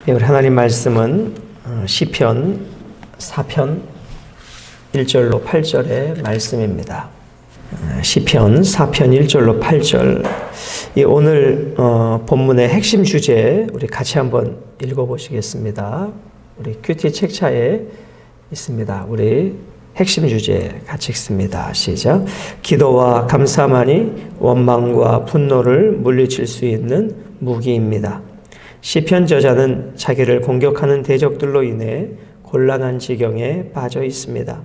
네, 우리 하나님 말씀은 시편 4편 1절로 8절의 말씀입니다. 시편 4편 1절로 8절. 오늘 본문의 핵심 주제 우리 같이 한번 읽어보시겠습니다. 우리 큐티 책차에 있습니다. 우리 핵심 주제 같이 읽습니다. 시작. 기도와 감사만이 원망과 분노를 물리칠 수 있는 무기입니다. 시편 저자는 자기를 공격하는 대적들로 인해 곤란한 지경에 빠져 있습니다.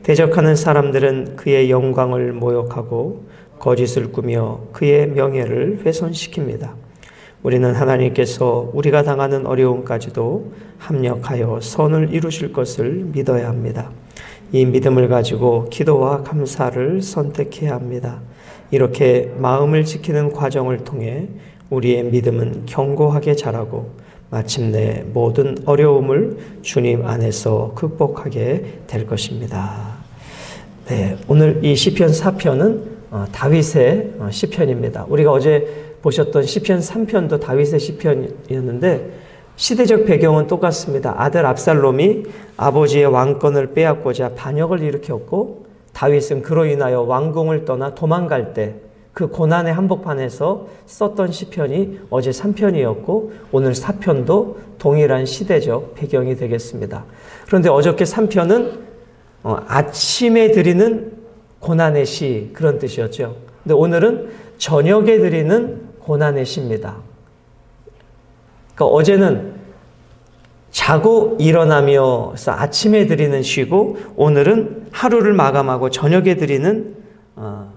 대적하는 사람들은 그의 영광을 모욕하고 거짓을 꾸며 그의 명예를 훼손시킵니다. 우리는 하나님께서 우리가 당하는 어려움까지도 합력하여 선을 이루실 것을 믿어야 합니다. 이 믿음을 가지고 기도와 감사를 선택해야 합니다. 이렇게 마음을 지키는 과정을 통해 우리의 믿음은 견고하게 자라고 마침내 모든 어려움을 주님 안에서 극복하게 될 것입니다. 네, 오늘 이 시편 4편은 다윗의 시편입니다. 우리가 어제 보셨던 시편 3편도 다윗의 시편이었는데 시대적 배경은 똑같습니다. 아들 압살롬이 아버지의 왕권을 빼앗고자 반역을 일으켰고 다윗은 그로 인하여 왕궁을 떠나 도망갈 때 그 고난의 한복판에서 썼던 시편이 어제 3편이었고 오늘 4편도 동일한 시대적 배경이 되겠습니다. 그런데 어저께 3편은 아침에 드리는 고난의 시 그런 뜻이었죠. 근데 오늘은 저녁에 드리는 고난의 시입니다. 그러니까 어제는 자고 일어나며 아침에 드리는 시고 오늘은 하루를 마감하고 저녁에 드리는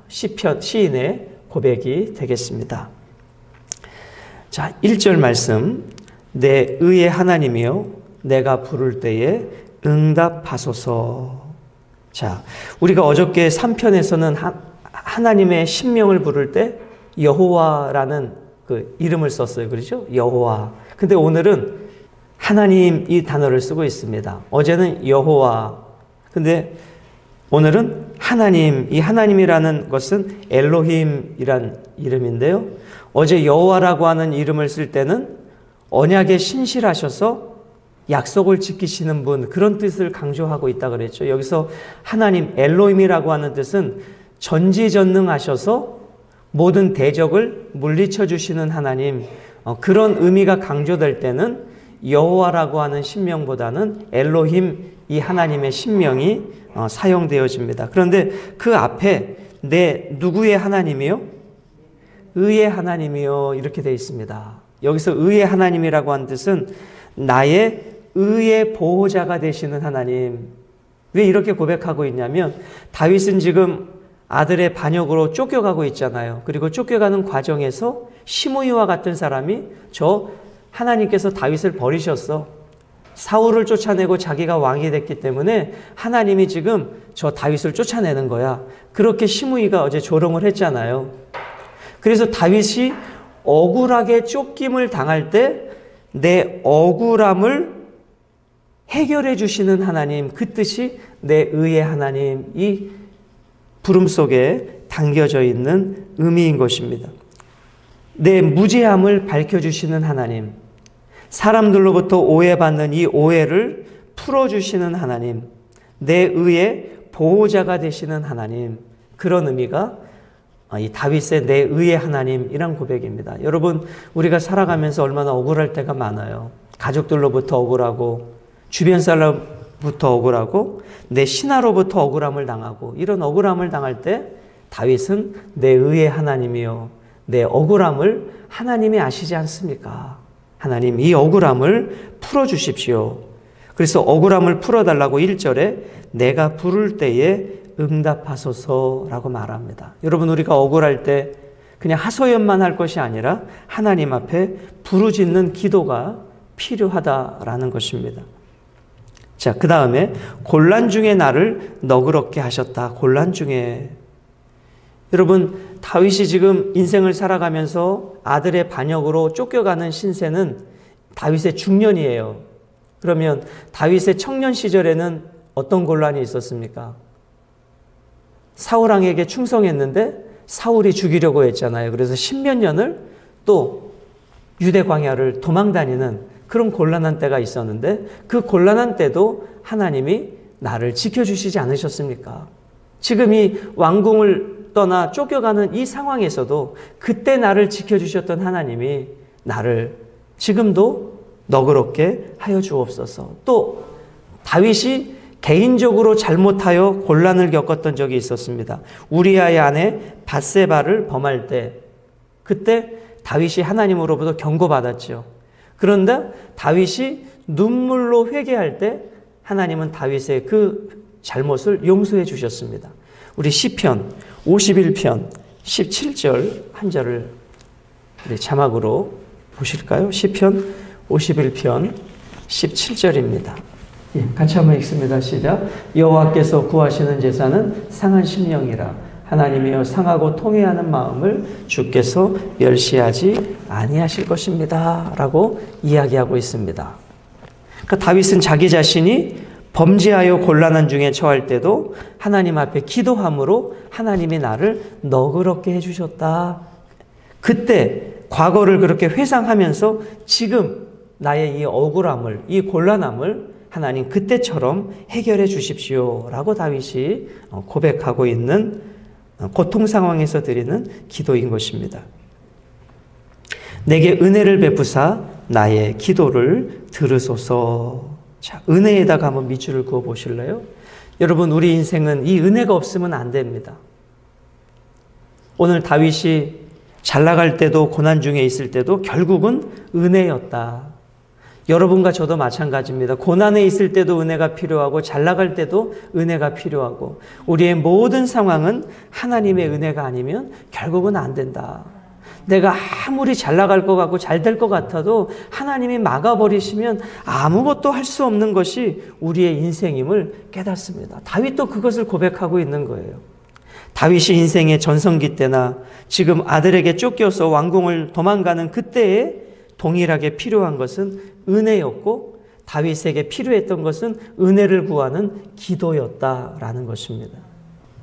시인의 고백이 되겠습니다. 자, 1절 말씀. 내 의의 하나님이여 내가 부를 때에 응답하소서. 자, 우리가 어저께 3편에서는 하나님의 신명을 부를 때 여호와라는 그 이름을 썼어요. 그렇죠? 여호와. 근데 오늘은 하나님 이 단어를 쓰고 있습니다. 어제는 여호와. 근데 오늘은 하나님, 이 하나님이라는 것은 엘로힘이란 이름인데요. 어제 여호와라고 하는 이름을 쓸 때는 언약에 신실하셔서 약속을 지키시는 분, 그런 뜻을 강조하고 있다 그랬죠. 여기서 하나님, 엘로힘이라고 하는 뜻은 전지전능하셔서 모든 대적을 물리쳐 주시는 하나님, 그런 의미가 강조될 때는 여호와라고 하는 신명보다는 엘로힘, 이 하나님의 신명이 사용되어집니다. 그런데 그 앞에 내 누구의 하나님이요? 의의 하나님이요. 이렇게 되어 있습니다. 여기서 의의 하나님이라고 하는 뜻은 나의 의의 보호자가 되시는 하나님. 왜 이렇게 고백하고 있냐면 다윗은 지금 아들의 반역으로 쫓겨가고 있잖아요. 그리고 쫓겨가는 과정에서 시므이와 같은 사람이 저 하나님께서 다윗을 버리셨어. 사울을 쫓아내고 자기가 왕이 됐기 때문에 하나님이 지금 저 다윗을 쫓아내는 거야. 그렇게 시므이가 어제 조롱을 했잖아요. 그래서 다윗이 억울하게 쫓김을 당할 때 내 억울함을 해결해 주시는 하나님, 그 뜻이 내 의의 하나님, 이 부름 속에 담겨져 있는 의미인 것입니다. 내 무죄함을 밝혀주시는 하나님, 사람들로부터 오해받는 이 오해를 풀어주시는 하나님, 내 의의 보호자가 되시는 하나님, 그런 의미가 이 다윗의 내 의의 하나님이란 고백입니다. 여러분, 우리가 살아가면서 얼마나 억울할 때가 많아요. 가족들로부터 억울하고 주변 사람부터 억울하고 내 신하로부터 억울함을 당하고 이런 억울함을 당할 때 다윗은 내 의의 하나님이요 내 억울함을 하나님이 아시지 않습니까? 하나님 이 억울함을 풀어주십시오. 그래서 억울함을 풀어달라고 1절에 내가 부를 때에 응답하소서라고 말합니다. 여러분, 우리가 억울할 때 그냥 하소연만 할 것이 아니라 하나님 앞에 부르짖는 기도가 필요하다라는 것입니다. 자, 그 다음에 곤란 중에 나를 너그럽게 하셨다. 곤란 중에. 여러분, 다윗이 지금 인생을 살아가면서 아들의 반역으로 쫓겨가는 신세는 다윗의 중년이에요. 그러면 다윗의 청년 시절에는 어떤 곤란이 있었습니까? 사울왕에게 충성했는데 사울이 죽이려고 했잖아요. 그래서 십몇 년을 또 유대 광야를 도망다니는 그런 곤란한 때가 있었는데 그 곤란한 때도 하나님이 나를 지켜주시지 않으셨습니까? 지금 이 왕궁을 떠나 쫓겨가는 이 상황에서도 그때 나를 지켜주셨던 하나님이 나를 지금도 너그럽게 하여 주옵소서. 또 다윗이 개인적으로 잘못하여 곤란을 겪었던 적이 있었습니다. 우리아의 아내 밧세바를 범할 때 그때 다윗이 하나님으로부터 경고받았죠. 그런데 다윗이 눈물로 회개할 때 하나님은 다윗의 그 잘못을 용서해 주셨습니다. 우리 시편 51편 17절 한 절을 우리 자막으로 보실까요? 시편 51편 17절입니다. 예, 같이 한번 읽습니다. 시작. 여호와께서 구하시는 제사는 상한 심령이라. 하나님이여 상하고 통회하는 마음을 주께서 멸시하지 아니하실 것입니다. 라고 이야기하고 있습니다. 그러니까 다윗은 자기 자신이 범죄하여 곤란한 중에 처할 때도 하나님 앞에 기도함으로 하나님이 나를 너그럽게 해주셨다. 그때 과거를 그렇게 회상하면서 지금 나의 이 억울함을, 이 곤란함을 하나님 그때처럼 해결해 주십시오. 라고 다윗이 고백하고 있는 고통 상황에서 드리는 기도인 것입니다. 내게 은혜를 베푸사 나의 기도를 들으소서. 자, 은혜에다가 한번 밑줄을 그어 보실래요? 여러분, 우리 인생은 이 은혜가 없으면 안 됩니다. 오늘 다윗이 잘 나갈 때도 고난 중에 있을 때도 결국은 은혜였다. 여러분과 저도 마찬가지입니다. 고난에 있을 때도 은혜가 필요하고 잘 나갈 때도 은혜가 필요하고 우리의 모든 상황은 하나님의 은혜가 아니면 결국은 안 된다. 내가 아무리 잘 나갈 것 같고 잘 될 것 같아도 하나님이 막아버리시면 아무것도 할 수 없는 것이 우리의 인생임을 깨닫습니다. 다윗도 그것을 고백하고 있는 거예요. 다윗이 인생의 전성기 때나 지금 아들에게 쫓겨서 왕궁을 도망가는 그때에 동일하게 필요한 것은 은혜였고 다윗에게 필요했던 것은 은혜를 구하는 기도였다라는 것입니다.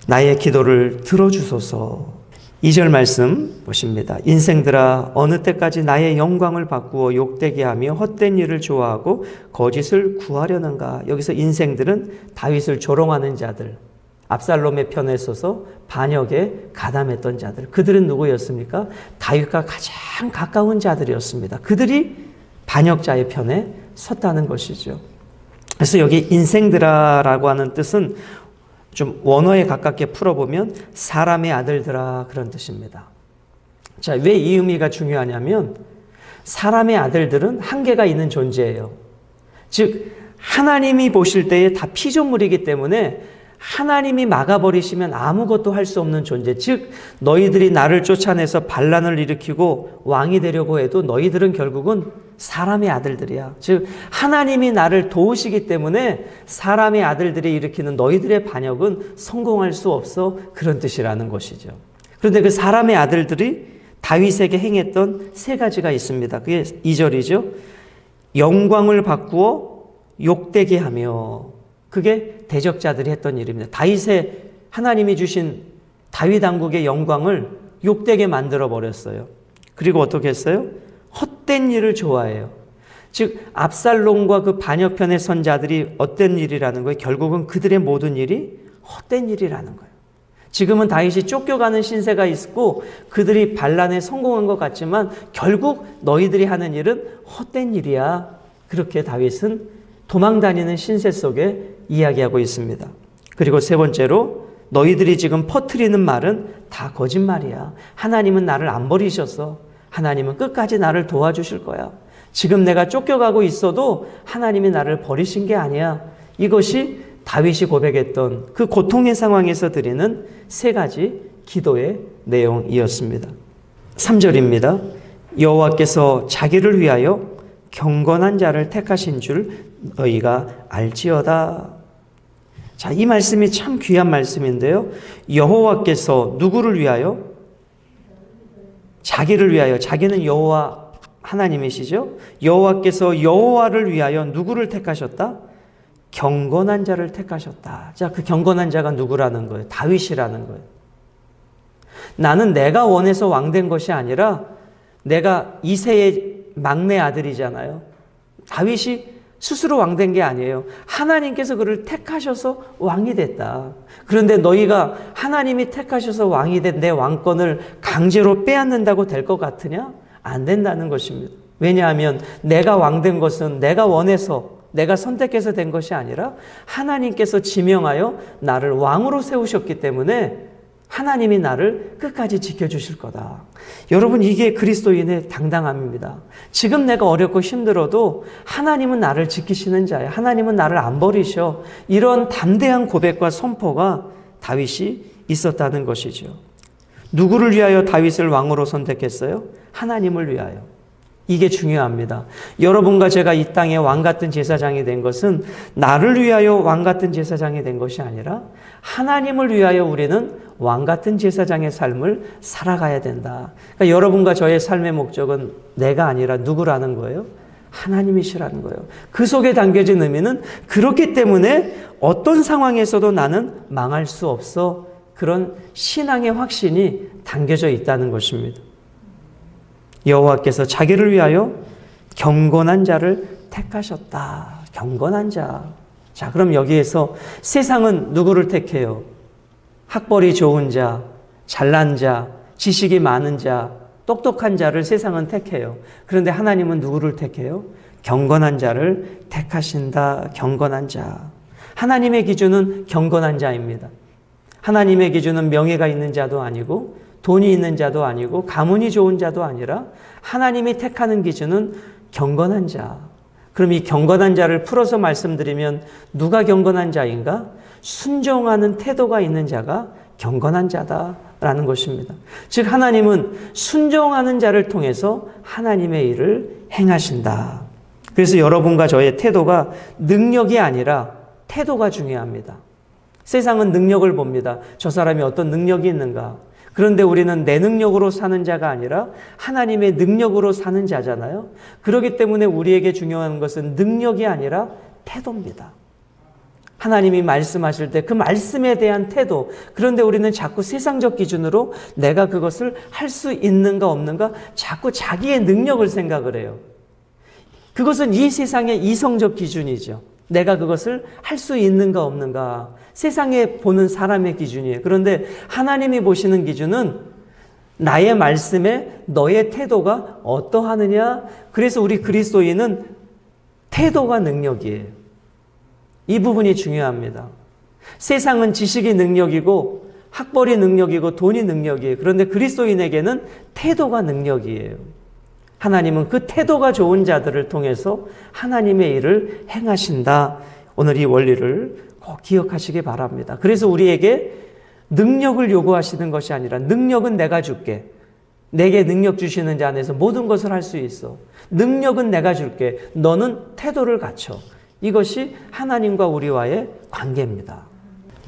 나의 기도를 들어주소서. 2절 말씀 보십니다. 인생들아 어느 때까지 나의 영광을 바꾸어 욕되게 하며 헛된 일을 좋아하고 거짓을 구하려는가. 여기서 인생들은 다윗을 조롱하는 자들, 압살롬의 편에 서서 반역에 가담했던 자들, 그들은 누구였습니까? 다윗과 가장 가까운 자들이었습니다. 그들이 반역자의 편에 섰다는 것이죠. 그래서 여기 인생들아라고 하는 뜻은 좀 원어에 가깝게 풀어보면 사람의 아들들아 그런 뜻입니다. 자, 왜 이 의미가 중요하냐면 사람의 아들들은 한계가 있는 존재예요. 즉 하나님이 보실 때에 다 피조물이기 때문에 하나님이 막아버리시면 아무것도 할 수 없는 존재. 즉 너희들이 나를 쫓아내서 반란을 일으키고 왕이 되려고 해도 너희들은 결국은 사람의 아들들이야. 즉 하나님이 나를 도우시기 때문에 사람의 아들들이 일으키는 너희들의 반역은 성공할 수 없어. 그런 뜻이라는 것이죠. 그런데 그 사람의 아들들이 다윗에게 행했던 세 가지가 있습니다. 그게 2절이죠. 영광을 바꾸어 욕되게 하며. 그게 대적자들이 했던 일입니다. 다윗의 하나님이 주신 다윗 왕국의 영광을 욕되게 만들어 버렸어요. 그리고 어떻게 했어요? 헛된 일을 좋아해요. 즉 압살롬과 그 반역편의 선 자들이 어떤 일이라는 거예요? 결국은 그들의 모든 일이 헛된 일이라는 거예요. 지금은 다윗이 쫓겨가는 신세가 있고 그들이 반란에 성공한 것 같지만 결국 너희들이 하는 일은 헛된 일이야. 그렇게 다윗은 도망다니는 신세 속에 이야기하고 있습니다. 그리고 세 번째로 너희들이 지금 퍼뜨리는 말은 다 거짓말이야. 하나님은 나를 안 버리셨어. 하나님은 끝까지 나를 도와주실 거야. 지금 내가 쫓겨가고 있어도 하나님이 나를 버리신 게 아니야. 이것이 다윗이 고백했던 그 고통의 상황에서 드리는 세 가지 기도의 내용이었습니다. 3절입니다. 여호와께서 자기를 위하여 경건한 자를 택하신 줄 너희가 알지어다. 자, 이 말씀이 참 귀한 말씀인데요. 여호와께서 누구를 위하여? 자기를 위하여. 자기는 여호와 하나님이시죠. 여호와께서 여호와를 위하여 누구를 택하셨다? 경건한 자를 택하셨다. 자, 그 경건한 자가 누구라는 거예요? 다윗이라는 거예요. 나는 내가 원해서 왕된 것이 아니라 내가 이새의 막내 아들이잖아요. 다윗이 스스로 왕된 게 아니에요. 하나님께서 그를 택하셔서 왕이 됐다. 그런데 너희가 하나님이 택하셔서 왕이 된 내 왕권을 강제로 빼앗는다고 될 것 같으냐? 안 된다는 것입니다. 왜냐하면 내가 왕된 것은 내가 원해서 내가 선택해서 된 것이 아니라 하나님께서 지명하여 나를 왕으로 세우셨기 때문에 하나님이 나를 끝까지 지켜주실 거다. 여러분, 이게 그리스도인의 당당함입니다. 지금 내가 어렵고 힘들어도 하나님은 나를 지키시는 자야. 하나님은 나를 안 버리셔. 이런 담대한 고백과 선포가 다윗이 있었다는 것이죠. 누구를 위하여 다윗을 왕으로 선택했어요? 하나님을 위하여. 이게 중요합니다. 여러분과 제가 이 땅에 왕 같은 제사장이 된 것은 나를 위하여 왕 같은 제사장이 된 것이 아니라 하나님을 위하여 우리는 왕 같은 제사장의 삶을 살아가야 된다. 그러니까 여러분과 저의 삶의 목적은 내가 아니라 누구라는 거예요? 하나님이시라는 거예요. 그 속에 담겨진 의미는 그렇기 때문에 어떤 상황에서도 나는 망할 수 없어. 그런 신앙의 확신이 담겨져 있다는 것입니다. 여호와께서 자기를 위하여 경건한 자를 택하셨다. 경건한 자. 자, 그럼 여기에서 세상은 누구를 택해요? 학벌이 좋은 자, 잘난 자, 지식이 많은 자, 똑똑한 자를 세상은 택해요. 그런데 하나님은 누구를 택해요? 경건한 자를 택하신다. 경건한 자. 하나님의 기준은 경건한 자입니다. 하나님의 기준은 명예가 있는 자도 아니고 돈이 있는 자도 아니고 가문이 좋은 자도 아니라 하나님이 택하는 기준은 경건한 자. 그럼 이 경건한 자를 풀어서 말씀드리면 누가 경건한 자인가? 순종하는 태도가 있는 자가 경건한 자다라는 것입니다. 즉 하나님은 순종하는 자를 통해서 하나님의 일을 행하신다. 그래서 여러분과 저의 태도가 능력이 아니라 태도가 중요합니다. 세상은 능력을 봅니다. 저 사람이 어떤 능력이 있는가? 그런데 우리는 내 능력으로 사는 자가 아니라 하나님의 능력으로 사는 자잖아요. 그렇기 때문에 우리에게 중요한 것은 능력이 아니라 태도입니다. 하나님이 말씀하실 때 그 말씀에 대한 태도. 그런데 우리는 자꾸 세상적 기준으로 내가 그것을 할 수 있는가 없는가 자꾸 자기의 능력을 생각을 해요. 그것은 이 세상의 이성적 기준이죠. 내가 그것을 할 수 있는가 없는가. 세상에 보는 사람의 기준이에요. 그런데 하나님이 보시는 기준은 나의 말씀에 너의 태도가 어떠하느냐. 그래서 우리 그리스도인은 태도가 능력이에요. 이 부분이 중요합니다. 세상은 지식이 능력이고 학벌이 능력이고 돈이 능력이에요. 그런데 그리스도인에게는 태도가 능력이에요. 하나님은 그 태도가 좋은 자들을 통해서 하나님의 일을 행하신다. 오늘 이 원리를 꼭 기억하시기 바랍니다. 그래서 우리에게 능력을 요구하시는 것이 아니라 능력은 내가 줄게. 내게 능력 주시는 자 안에서 모든 것을 할 수 있어. 능력은 내가 줄게. 너는 태도를 갖춰. 이것이 하나님과 우리와의 관계입니다.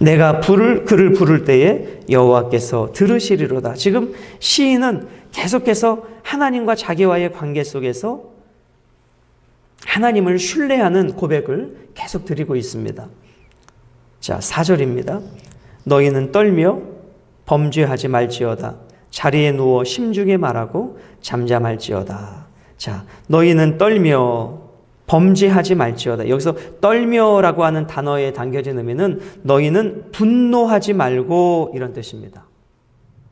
내가 그를 부를 때에 여호와께서 들으시리로다. 지금 시인은 계속해서 하나님과 자기와의 관계 속에서 하나님을 신뢰하는 고백을 계속 드리고 있습니다. 자, 4절입니다. 너희는 떨며 범죄하지 말지어다. 자리에 누워 심중에 말하고 잠잠할지어다. 자, 너희는 떨며 범죄하지 말지어다. 여기서 떨며라고 하는 단어에 담겨진 의미는 너희는 분노하지 말고 이런 뜻입니다.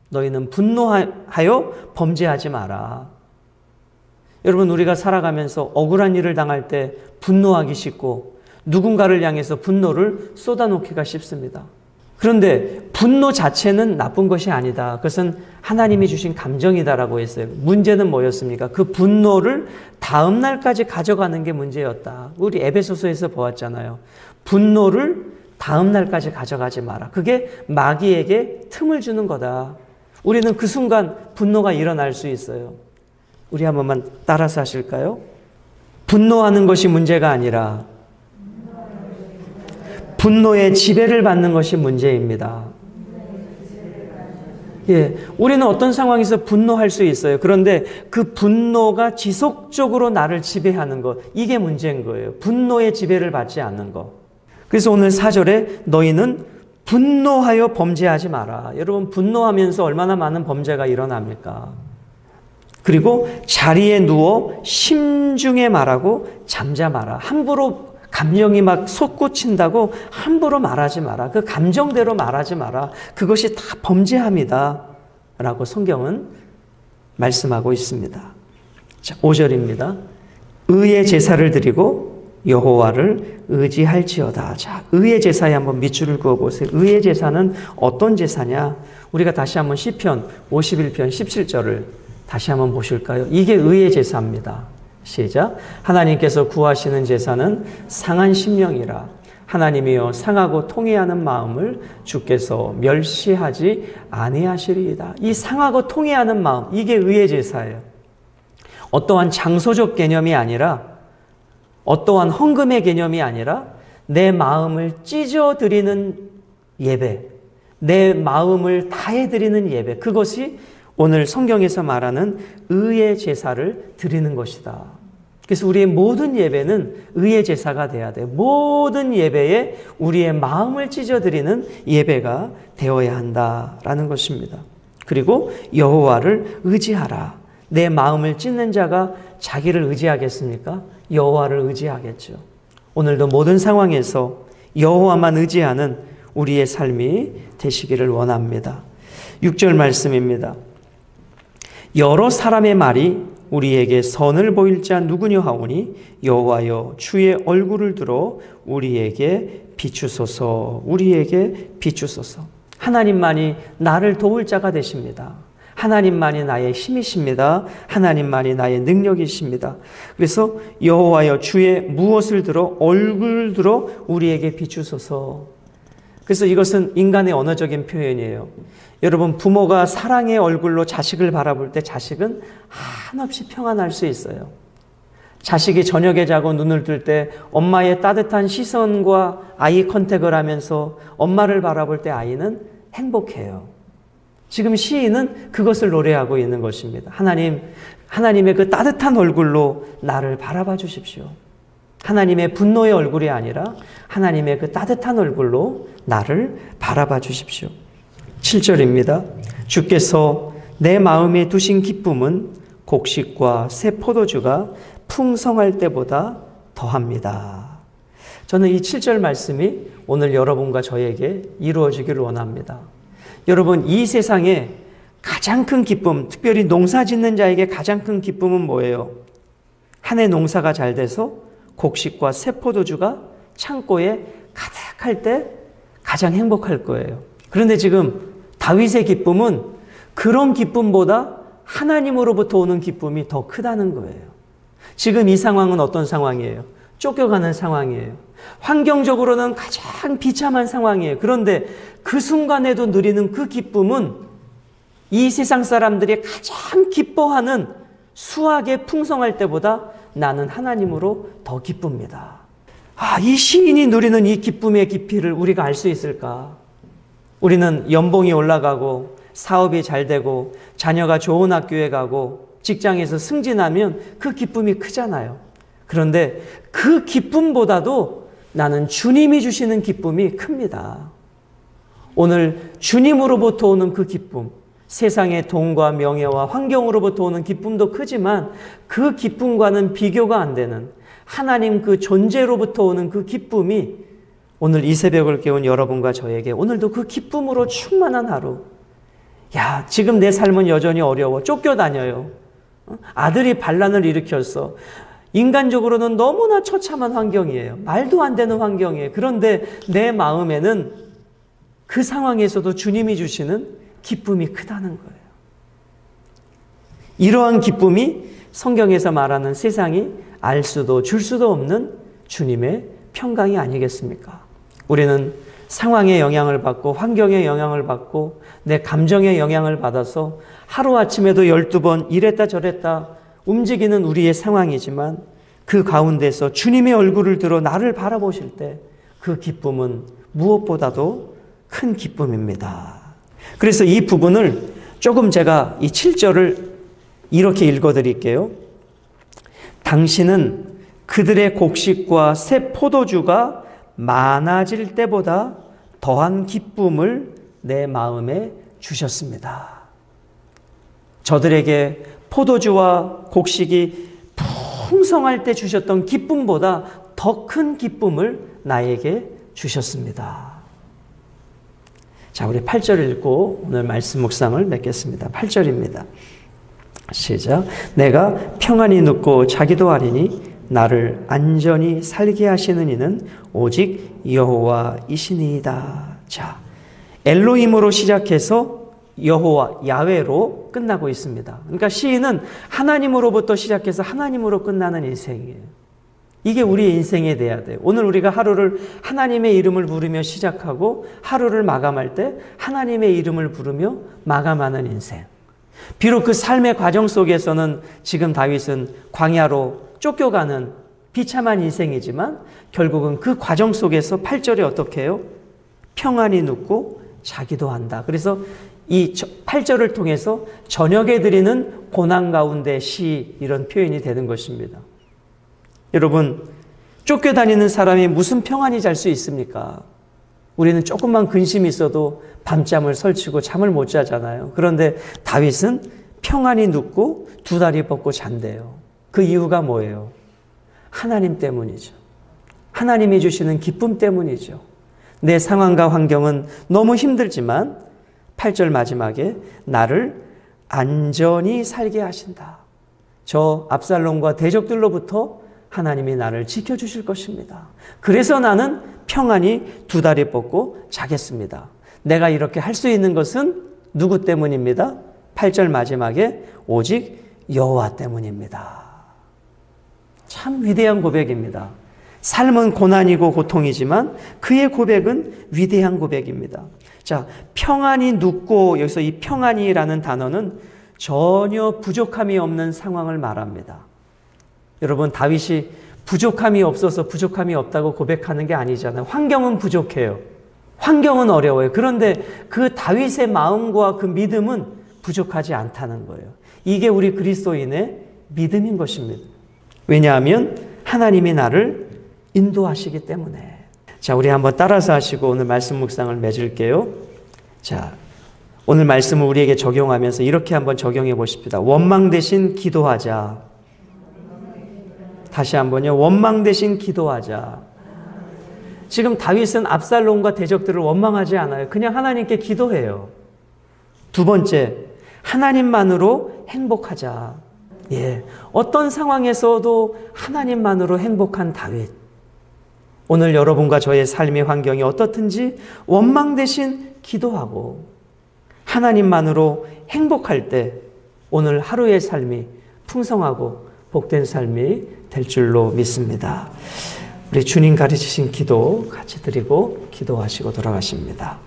너희는 분노하여 범죄하지 마라. 여러분, 우리가 살아가면서 억울한 일을 당할 때 분노하기 쉽고 누군가를 향해서 분노를 쏟아놓기가 쉽습니다. 그런데 분노 자체는 나쁜 것이 아니다. 그것은 하나님이 주신 감정이다라고 했어요. 문제는 뭐였습니까? 그 분노를 다음 날까지 가져가는 게 문제였다. 우리 에베소서에서 보았잖아요. 분노를 다음 날까지 가져가지 마라. 그게 마귀에게 틈을 주는 거다. 우리는 그 순간 분노가 일어날 수 있어요. 우리 한 번만 따라서 하실까요? 분노하는 것이 문제가 아니라 분노의 지배를 받는 것이 문제입니다. 예, 우리는 어떤 상황에서 분노할 수 있어요. 그런데 그 분노가 지속적으로 나를 지배하는 것, 이게 문제인 거예요. 분노의 지배를 받지 않는 것. 그래서 오늘 4절에 너희는 분노하여 범죄하지 마라. 여러분, 분노하면서 얼마나 많은 범죄가 일어납니까? 그리고 자리에 누워 심중에 말하고 잠잠하라. 함부로 감정이 막 솟구친다고 함부로 말하지 마라. 그 감정대로 말하지 마라. 그것이 다 범죄함이다 라고 성경은 말씀하고 있습니다. 자, 5절입니다. 의의 제사를 드리고 여호와를 의지할지어다. 자, 의의 제사에 한번 밑줄을 그어보세요. 의의 제사는 어떤 제사냐? 우리가 다시 한번 시편 51편 17절을 다시 한번 보실까요? 이게 의의 제사입니다. 시작. 하나님께서 구하시는 제사는 상한 심령이라. 하나님이여 상하고 통회하는 마음을 주께서 멸시하지 아니하시리이다. 이 상하고 통회하는 마음, 이게 의의 제사예요. 어떠한 장소적 개념이 아니라, 어떠한 헌금의 개념이 아니라 내 마음을 찢어드리는 예배, 내 마음을 다해드리는 예배, 그것이 오늘 성경에서 말하는 의의 제사를 드리는 것이다. 그래서 우리의 모든 예배는 의의 제사가 돼야 돼요. 모든 예배에 우리의 마음을 찢어드리는 예배가 되어야 한다라는 것입니다. 그리고 여호와를 의지하라. 내 마음을 찢는 자가 자기를 의지하겠습니까? 여호와를 의지하겠죠. 오늘도 모든 상황에서 여호와만 의지하는 우리의 삶이 되시기를 원합니다. 6절 말씀입니다. 여러 사람의 말이 우리에게 선을 보일 자 누구냐 하오니 여호와여 주의 얼굴을 들어 우리에게 비추소서. 우리에게 비추소서. 하나님만이 나를 도울 자가 되십니다. 하나님만이 나의 힘이십니다. 하나님만이 나의 능력이십니다. 그래서 여호와여 주의 무엇을 들어 얼굴 들어 우리에게 비추소서. 그래서 이것은 인간의 언어적인 표현이에요. 여러분, 부모가 사랑의 얼굴로 자식을 바라볼 때 자식은 한없이 평안할 수 있어요. 자식이 저녁에 자고 눈을 뜰 때 엄마의 따뜻한 시선과 아이 컨택을 하면서 엄마를 바라볼 때 아이는 행복해요. 지금 시인은 그것을 노래하고 있는 것입니다. 하나님의 그 따뜻한 얼굴로 나를 바라봐 주십시오. 하나님의 분노의 얼굴이 아니라 하나님의 그 따뜻한 얼굴로 나를 바라봐 주십시오. 7절입니다. 주께서 내 마음에 두신 기쁨은 곡식과 새 포도주가 풍성할 때보다 더합니다. 저는 이 7절 말씀이 오늘 여러분과 저에게 이루어지기를 원합니다. 여러분, 이 세상에 가장 큰 기쁨, 특별히 농사 짓는 자에게 가장 큰 기쁨은 뭐예요? 한 해 농사가 잘 돼서 곡식과 새 포도주가 창고에 가득할 때 가장 행복할 거예요. 그런데 지금 다윗의 기쁨은 그런 기쁨보다 하나님으로부터 오는 기쁨이 더 크다는 거예요. 지금 이 상황은 어떤 상황이에요? 쫓겨가는 상황이에요. 환경적으로는 가장 비참한 상황이에요. 그런데 그 순간에도 누리는 그 기쁨은 이 세상 사람들이 가장 기뻐하는 수확에 풍성할 때보다 나는 하나님으로 더 기쁩니다. 이 시인이 누리는 이 기쁨의 깊이를 우리가 알 수 있을까? 우리는 연봉이 올라가고 사업이 잘 되고 자녀가 좋은 학교에 가고 직장에서 승진하면 그 기쁨이 크잖아요. 그런데 그 기쁨보다도 나는 주님이 주시는 기쁨이 큽니다. 오늘 주님으로부터 오는 그 기쁨, 세상의 돈과 명예와 환경으로부터 오는 기쁨도 크지만 그 기쁨과는 비교가 안 되는 하나님 그 존재로부터 오는 그 기쁨이 오늘 이 새벽을 깨운 여러분과 저에게 오늘도 그 기쁨으로 충만한 하루. 야, 지금 내 삶은 여전히 어려워. 쫓겨다녀요. 아들이 반란을 일으켰어. 인간적으로는 너무나 처참한 환경이에요. 말도 안 되는 환경이에요. 그런데 내 마음에는 그 상황에서도 주님이 주시는 기쁨이 크다는 거예요. 이러한 기쁨이 성경에서 말하는 세상이 알 수도 줄 수도 없는 주님의 평강이 아니겠습니까? 우리는 상황의 영향을 받고 환경의 영향을 받고 내 감정의 영향을 받아서 하루아침에도 12번 이랬다 저랬다 움직이는 우리의 상황이지만 그 가운데서 주님의 얼굴을 들어 나를 바라보실 때 그 기쁨은 무엇보다도 큰 기쁨입니다. 그래서 이 부분을 조금 제가 이 7절을 이렇게 읽어드릴게요. 당신은 그들의 곡식과 새 포도주가 많아질 때보다 더한 기쁨을 내 마음에 주셨습니다. 저들에게 포도주와 곡식이 풍성할 때 주셨던 기쁨보다 더 큰 기쁨을 나에게 주셨습니다. 자, 우리 8절 읽고 오늘 말씀 묵상을 맺겠습니다. 8절입니다. 시작. 내가 평안히 눕고 자기도 하리니 나를 안전히 살게 하시는 이는 오직 여호와이시니이다. 자, 엘로힘으로 시작해서 여호와, 야훼로 끝나고 있습니다. 그러니까 시인은 하나님으로부터 시작해서 하나님으로 끝나는 인생이에요. 이게 우리의 인생이 돼야 돼요. 오늘 우리가 하루를 하나님의 이름을 부르며 시작하고 하루를 마감할 때 하나님의 이름을 부르며 마감하는 인생. 비록 그 삶의 과정 속에서는 지금 다윗은 광야로 쫓겨가는 비참한 인생이지만 결국은 그 과정 속에서 8절에 어떻게 해요? 평안히 눕고 자기도 한다. 그래서 이 8절을 통해서 저녁에 드리는 고난 가운데 시, 이런 표현이 되는 것입니다. 여러분, 쫓겨다니는 사람이 무슨 평안히 잘 수 있습니까? 우리는 조금만 근심이 있어도 밤잠을 설치고 잠을 못 자잖아요. 그런데 다윗은 평안히 눕고 두 다리 뻗고 잔대요. 그 이유가 뭐예요? 하나님 때문이죠. 하나님이 주시는 기쁨 때문이죠. 내 상황과 환경은 너무 힘들지만 8절 마지막에 나를 안전히 살게 하신다. 저 압살롬과 대적들로부터 하나님이 나를 지켜주실 것입니다. 그래서 나는 평안히 두 다리 뻗고 자겠습니다. 내가 이렇게 할 수 있는 것은 누구 때문입니다? 8절 마지막에 오직 여호와 때문입니다. 참 위대한 고백입니다. 삶은 고난이고 고통이지만 그의 고백은 위대한 고백입니다. 자, 평안히 눕고, 여기서 이 평안이라는 단어는 전혀 부족함이 없는 상황을 말합니다. 여러분, 다윗이 부족함이 없어서 부족함이 없다고 고백하는 게 아니잖아요. 환경은 부족해요. 환경은 어려워요. 그런데 그 다윗의 마음과 그 믿음은 부족하지 않다는 거예요. 이게 우리 그리스도인의 믿음인 것입니다. 왜냐하면 하나님이 나를 인도하시기 때문에. 자, 우리 한번 따라서 하시고 오늘 말씀 묵상을 맺을게요. 자, 오늘 말씀을 우리에게 적용하면서 이렇게 한번 적용해 보십시다. 원망 대신 기도하자. 다시 한번요. 원망 대신 기도하자. 지금 다윗은 압살롬과 대적들을 원망하지 않아요. 그냥 하나님께 기도해요. 두 번째, 하나님만으로 행복하자. 예, 어떤 상황에서도 하나님만으로 행복한 다윗. 오늘 여러분과 저의 삶의 환경이 어떻든지 원망 대신 기도하고 하나님만으로 행복할 때 오늘 하루의 삶이 풍성하고 복된 삶이 될 줄로 믿습니다. 우리 주님 가르치신 기도 같이 드리고 기도하시고 돌아가십니다.